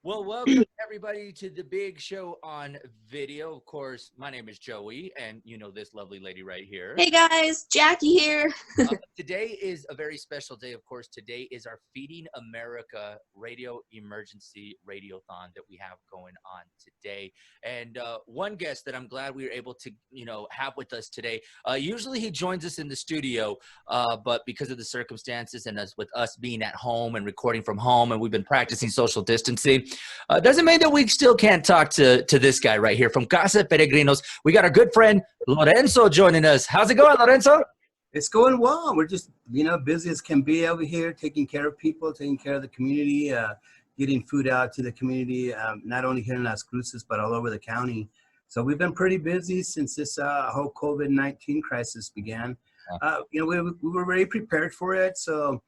Well, welcome everybody to the big show on video. Of course, my name is Joey, and you know this lovely lady right here. Hey guys, Jackie here. Today is a very special day. Of course, today is our Feeding America Radio Emergency Radiothon that we have going on today. And one guest that I'm glad we were able to, have with us today. Usually he joins us in the studio, but because of the circumstances and with us being at home and recording from home, and we've been practicing social distancing, doesn't mean that we still can't talk to this guy right here from Casa De Peregrinos. We got our good friend Lorenzo joining us. How's it going, Lorenzo? It's going well. We're just, busy as can be over here, taking care of people, taking care of the community, getting food out to the community, not only here in Las Cruces, but all over the county. So we've been pretty busy since this whole COVID-19 crisis began. We were very prepared for it. So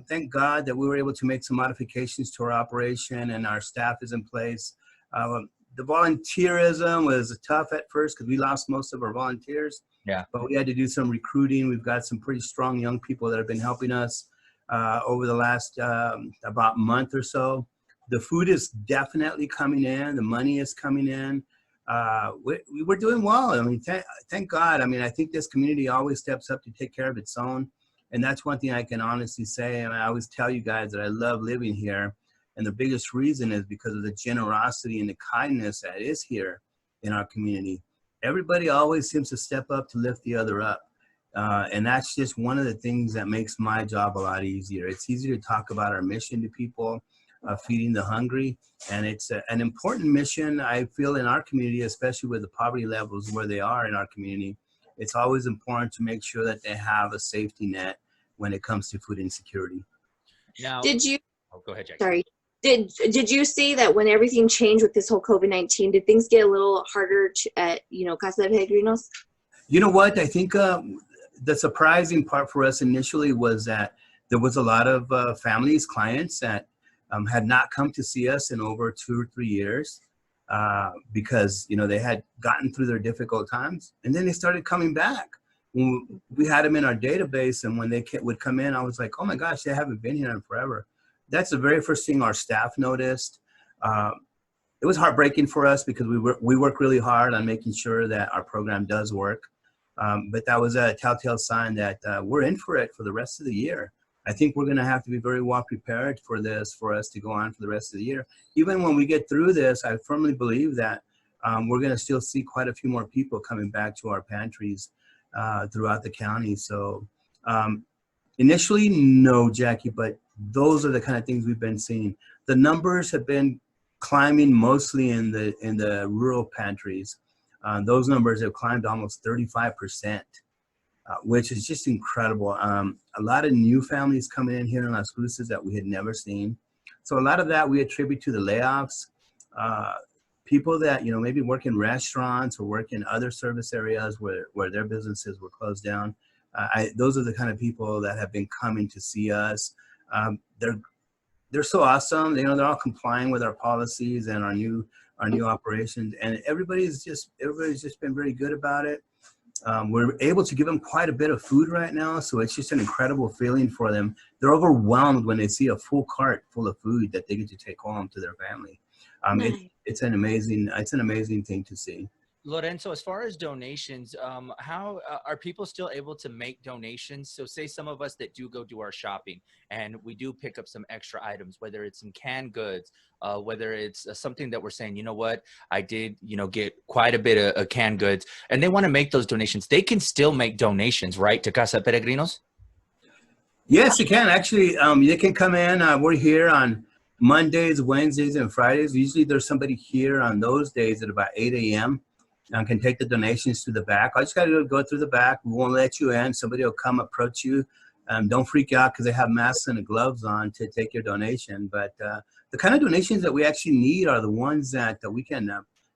thank God that we were able to make some modifications to our operation and our staff is in place. The volunteerism was tough at first because we lost most of our volunteers. Yeah. But we had to do some recruiting. We've got some pretty strong young people that have been helping us over the last about month or so. The food is definitely coming in. The money is coming in. We're doing well. I mean, thank God. I mean, I think this community always steps up to take care of its own. And that's one thing I can honestly say. And I always tell you guys that I love living here. And the biggest reason is because of the generosity and the kindness that is here in our community. Everybody always seems to step up to lift the other up. And that's just one of the things that makes my job a lot easier. It's easy to talk about our mission to people, feeding the hungry. And it's an important mission, I feel, in our community, especially with the poverty levels where they are in our community. It's always important to make sure that they have a safety net when it comes to food insecurity. Now, go ahead, Jackie. Sorry. Did you see that when everything changed with this whole COVID-19, did things get a little harder at Casa De Peregrinos? You know what? I think the surprising part for us initially was that there was a lot of families, clients that had not come to see us in over 2 or 3 years because, they had gotten through their difficult times. And then they started coming back. We had them in our database, and when they would come in, I was like, oh my gosh, they haven't been here in forever. That's the very first thing our staff noticed. It was heartbreaking for us because we work really hard on making sure that our program does work. But that was a telltale sign that we're in for it for the rest of the year. I think we're going to have to be very well prepared for this for us to go on for the rest of the year. Even when we get through this, I firmly believe that we're going to still see quite a few more people coming back to our pantries throughout the county. So initially, no, Jackie, but those are the kind of things we've been seeing. The numbers have been climbing mostly in the rural pantries. Those numbers have climbed almost 35%, which is just incredible. A lot of new families coming in here in Las Cruces that we had never seen. So a lot of that we attribute to the layoffs. People that, maybe work in restaurants or work in other service areas where their businesses were closed down. Those are the kind of people that have been coming to see us. They're so awesome. They're all complying with our policies and our new operations, and everybody's just been very good about it. We're able to give them quite a bit of food right now, so it's just an incredible feeling for them. They're overwhelmed when they see a full cart full of food that they get to take home to their family. It's an amazing thing to see. Lorenzo, as far as donations, how are people still able to make donations? So say some of us that do go do our shopping and we do pick up some extra items, whether it's some canned goods, whether it's something that we're saying, you know what, I did, get quite a bit of canned goods, and they want to make those donations. They can still make donations, right, to Casa De Peregrinos? Yes, you can. Actually, they can come in. We're here on Mondays, Wednesdays, and Fridays. Usually there's somebody here on those days at about 8 a.m. and can take the donations to the back. I just got to go through the back. We won't let you in. Somebody will come approach you. Don't freak out because they have masks and gloves on to take your donation. But the kind of donations that we actually need are the ones that we can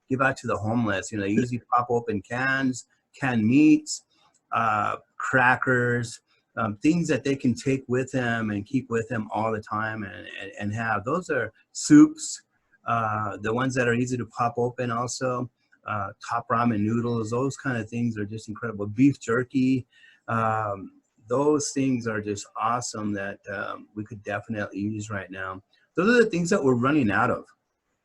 give out to the homeless. They usually pop open cans, canned meats, crackers, things that they can take with them and keep with them all the time and have. Those are soups, the ones that are easy to pop open also. Top ramen noodles, those kind of things are just incredible. Beef jerky, those things are just awesome that we could definitely use right now. Those are the things that we're running out of.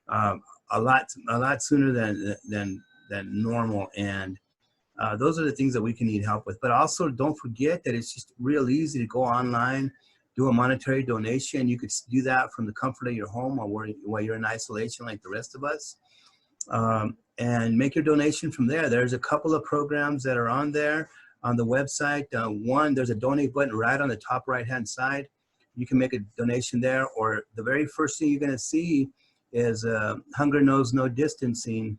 a lot sooner than normal. And those are the things that we can need help with. But also don't forget that it's just real easy to go online, do a monetary donation. You could do that from the comfort of your home while you're in isolation like the rest of us. And make your donation from there. There's a couple of programs that are on there on the website. One, there's a donate button right on the top right-hand side. You can make a donation there, or the very first thing you're going to see is Hunger Knows No Distancing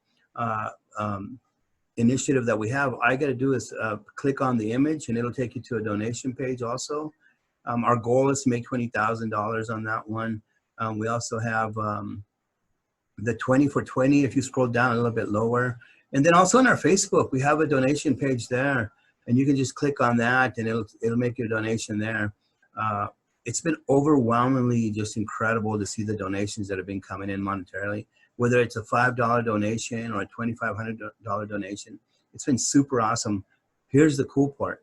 initiative that we have. All I got to do is click on the image, and it'll take you to a donation page also. Our goal is to make $20,000 on that one. We also have the 20 for 20, if you scroll down a little bit lower. And then also on our Facebook, we have a donation page there, and you can just click on that, and it'll make your donation there. It's been overwhelmingly just incredible to see the donations that have been coming in monetarily, whether it's a $5 donation or a $2,500 donation. It's been super awesome. Here's the cool part.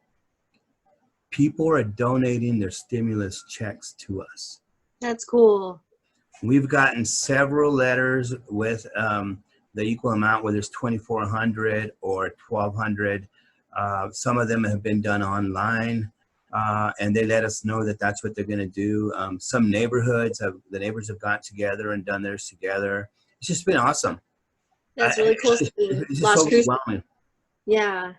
People are donating their stimulus checks to us. That's cool. We've gotten several letters with the equal amount, whether it's $2,400 or $1,200. Some of them have been done online, and they let us know that that's what they're going to do. Some neighborhoods, the neighbors have got together and done theirs together. It's just been awesome. That's really cool. It's just overwhelming. Yeah.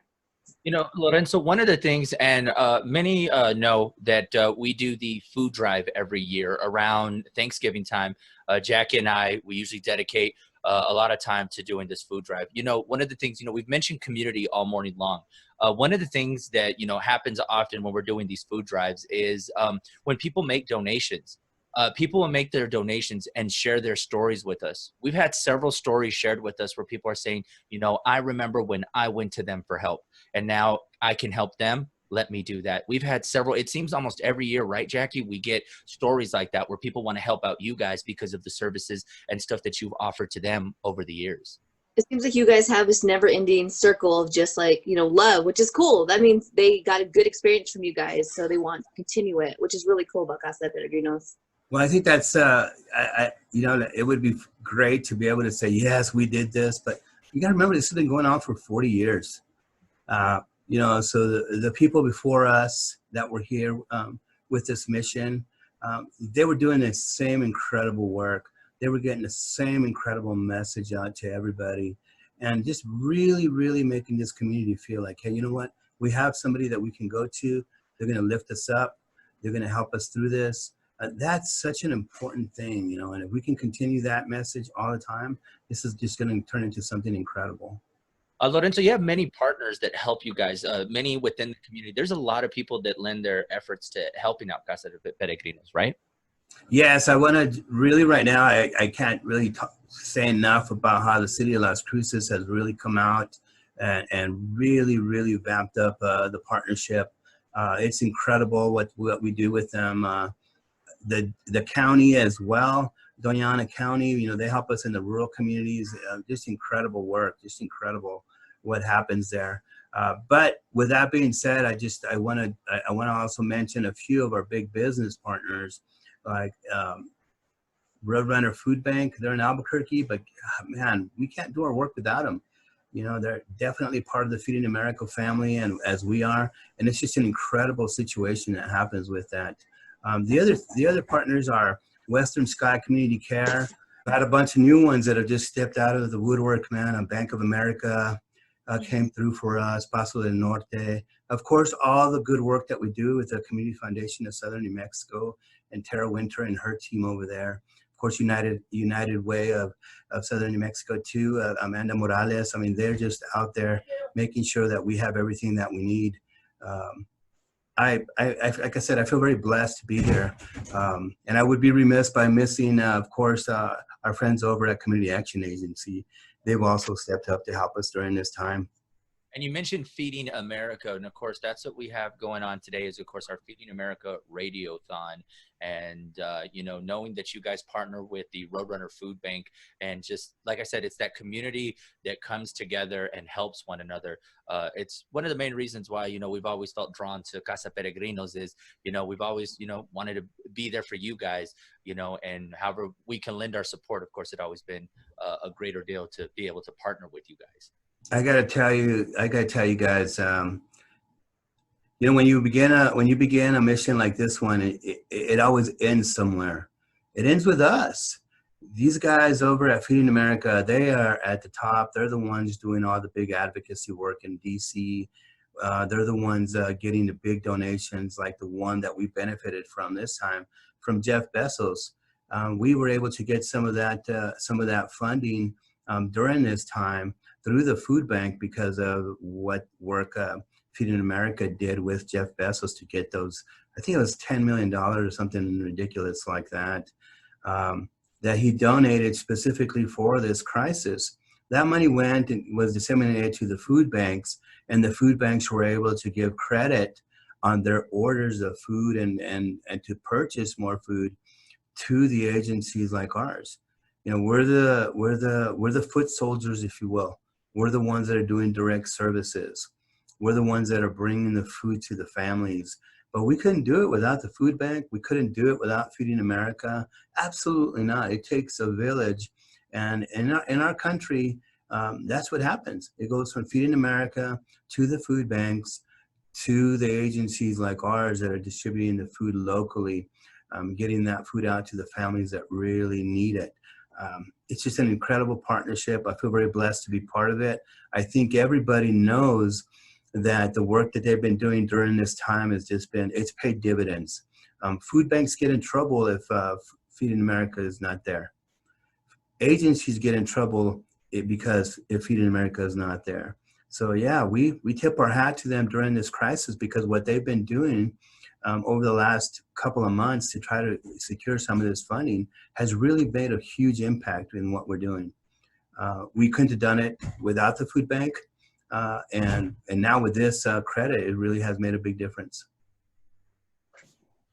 You know, Lorenzo, one of the things, and many know that we do the food drive every year around Thanksgiving time. Jackie and I, we usually dedicate a lot of time to doing this food drive. You know, one of the things, you know, we've mentioned community all morning long. One of the things that, you know, happens often when we're doing these food drives is when people make donations. People will make their donations and share their stories with us. We've had several stories shared with us where people are saying, you know, I remember when I went to them for help, and now I can help them. Let me do that. We've had several, it seems almost every year, right, Jackie? We get stories like that where people want to help out you guys because of the services and stuff that you've offered to them over the years. It seems like you guys have this never-ending circle of just like, you know, love, which is cool. That means they got a good experience from you guys, so they want to continue it, which is really cool about Casa De Peregrinos. Well, I think that's, you know, it would be great to be able to say, yes, we did this, but you got to remember this has been going on for 40 years. You know, so the people before us that were here with this mission, they were doing the same incredible work. They were getting the same incredible message out to everybody, and just really, really making this community feel like, hey, you know what? We have somebody that we can go to. They're going to lift us up. They're going to help us through this. That's such an important thing, you know, and if we can continue that message all the time, this is just going to turn into something incredible. Lorenzo, you have many partners that help you guys, many within the community. There's a lot of people that lend their efforts to helping out Casa De Peregrinos, right? Yes, I want to really right now, I can't really say enough about how the city of Las Cruces has really come out and really, really vamped up the partnership. It's incredible what we do with them. The county as well, Doña Ana County, you know, they help us in the rural communities. Just incredible work, just incredible what happens there. But with that being said, I want to also mention a few of our big business partners, like Roadrunner Food Bank. They're in Albuquerque, but man, we can't do our work without them. You know, they're definitely part of the Feeding America family, and as we are, and it's just an incredible situation that happens with that. The other partners are Western Sky Community Care. I had a bunch of new ones that have just stepped out of the woodwork, man. Bank of America came through for us, Paso del Norte. Of course, all the good work that we do with the Community Foundation of Southern New Mexico and Tara Winter and her team over there. Of course, United Way of Southern New Mexico too, Amanda Morales. I mean, they're just out there making sure that we have everything that we need. Like I said, I feel very blessed to be here. And I would be remiss by missing, of course, our friends over at Community Action Agency. They've also stepped up to help us during this time. And you mentioned Feeding America, and of course, that's what we have going on today. Is of course our Feeding America Radiothon, and knowing that you guys partner with the Roadrunner Food Bank, and just like I said, it's that community that comes together and helps one another. It's one of the main reasons why we've always felt drawn to Casa Peregrinos. Is we've always wanted to be there for you guys, and however we can lend our support. Of course, it's always been a greater deal to be able to partner with you guys. I gotta tell you guys, when you begin a mission like this one, it always ends somewhere. It ends with us. These guys over at Feeding America, they are at the top. They're the ones doing all the big advocacy work in DC. They're the ones getting the big donations, like the one that we benefited from this time from Jeff Bezos. We were able to get some of that funding during this time through the food bank because of what work Feeding America did with Jeff Bezos to get those. I think it was $10 million or something ridiculous like that, that he donated specifically for this crisis. That money went and was disseminated to the food banks, and the food banks were able to give credit on their orders of food and to purchase more food to the agencies like ours. We're the foot soldiers, if you will. We're the ones that are doing direct services. We're the ones that are bringing the food to the families. But we couldn't do it without the food bank. We couldn't do it without Feeding America. Absolutely not. It takes a village. And in our country, that's what happens. It goes from Feeding America to the food banks to the agencies like ours that are distributing the food locally, getting that food out to the families that really need it. It's just an incredible partnership. I feel very blessed to be part of it. I think everybody knows that the work that they've been doing during this time has it's paid dividends. Food banks get in trouble if Feeding America is not there. Agencies get in trouble because if Feeding America is not there. So yeah, we tip our hat to them during this crisis, because what they've been doing over the last couple of months to try to secure some of this funding has really made a huge impact in what we're doing. We couldn't have done it without the food bank, and now with this credit, it really has made a big difference.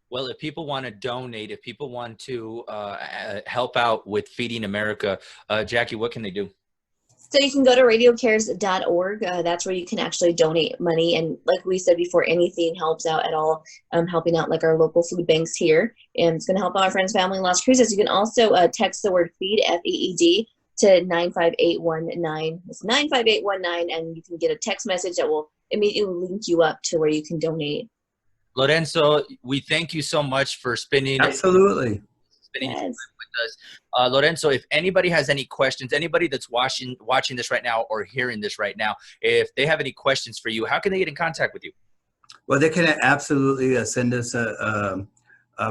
Well, if people want to donate, if people want to help out with Feeding America, Jackie, what can they do? So you can go to radiocares.org. That's where you can actually donate money. And like we said before, anything helps out at all, helping out like our local food banks here. And it's going to help out our friends, family, and Las Cruces. You can also text the word FEED, F-E-E-D, to 95819. It's 95819, and you can get a text message that will immediately link you up to where you can donate. Lorenzo, we thank you so much for spending Absolutely. Spending time with us. Lorenzo, if anybody has any questions, anybody that's watching this right now or hearing this right now, if they have any questions for you, how can they get in contact with you? Well, they can absolutely send us a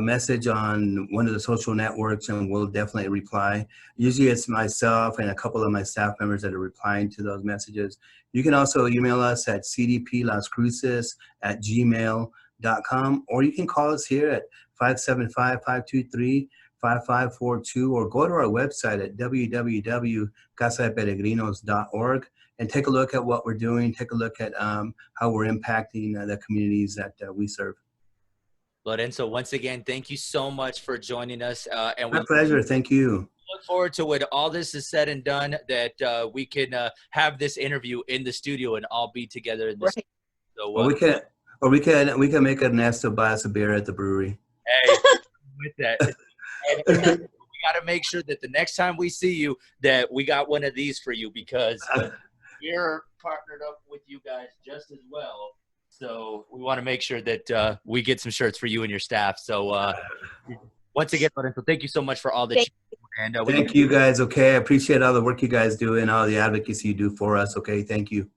message on one of the social networks, and we'll definitely reply. Usually it's myself and a couple of my staff members that are replying to those messages. You can also email us at cdplascruces@gmail.com, or you can call us here at 575-523-5542, or go to our website at www.casadeperegrinos.org and take a look at what we're doing, take a look at how we're impacting the communities that we serve. Lorenzo, once again, thank you so much for joining us. And My pleasure. Thank you. Look forward to when all this is said and done, that we can have this interview in the studio and all be together in this. Right. So, we can make Ernesto buy us a beer at the brewery. Hey, with that. And we got to make sure that the next time we see you, that we got one of these for you, because we're partnered up with you guys just as well. So we want to make sure that we get some shirts for you and your staff. So once again, Lorenzo, thank you so much for all that you do. And thank you guys. Okay, I appreciate all the work you guys do and all the advocacy you do for us. Okay, thank you.